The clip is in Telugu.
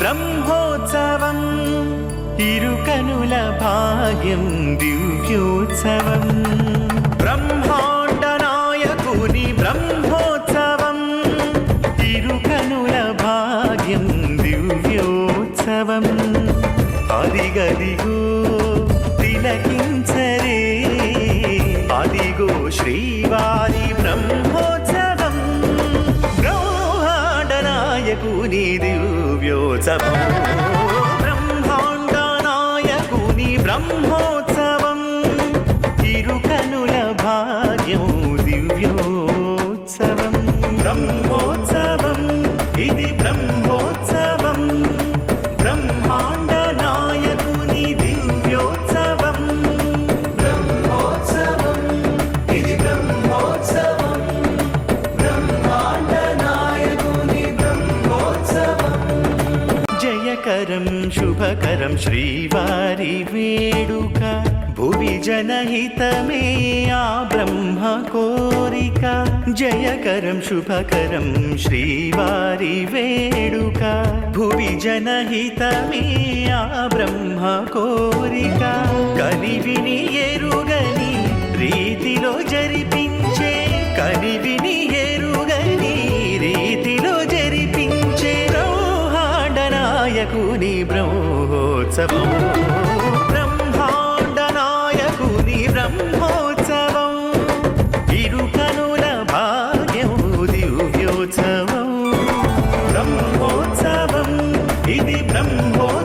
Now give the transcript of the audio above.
బ్రహ్మోత్సవం ఇరుకనుల భాగ్యం దివ్యోత్సవం బ్రహ్మాండ నాయకుని బ్రహ్మోత్సవం ఇరుకనుల భాగ్యం దివ్యోత్సవం అదిగదిగో తిలకించరే అదిగో శ్రీవారి బ్రహ్మోత్సవం బ్రహ్మాండ నాయకుని దివ్యోత్సవం బ్రహ్మాండ నాయకుని బ్రహ్మోత్సవం ఇరుకనుల భాగ్యం దివ్యోత్సవం బ్రహ్మోత్సవం ఇది బ్రహ్మోత్సవం బ్రహ్మాండ నాయకుని దివ్యోత్సవం బ్రహ్మోత్సవం ఇది బ్రహ్మోత్సవం బ్రహ్మాండ నాయకుని బ్రహ్మోత్సవం జయకరం శుభకరం శ్రీవారి వేడుక భువి జనహితమే ఆ బ్రహ్మ కోరిక జయకరం శుభకరం శ్రీవారి వేడుక భువి జనహితమే ఆ బ్రహ్మ కోరిక కనివిని ఎరుగని రీతిలో జరిపించే కనివిని ఎరుగని రీతిలో జరిపించే బ్రహ్మాండ నాయకుని బ్రహ్మోత్సవం బ్రహ్మాండ నాయకుని బ్రహ్మోత్సవం ఇరుకనుల భాగ్యం దివ్యోత్సవం బ్రహ్మోత్సవం ఇది బ్రహ్మోత్సవం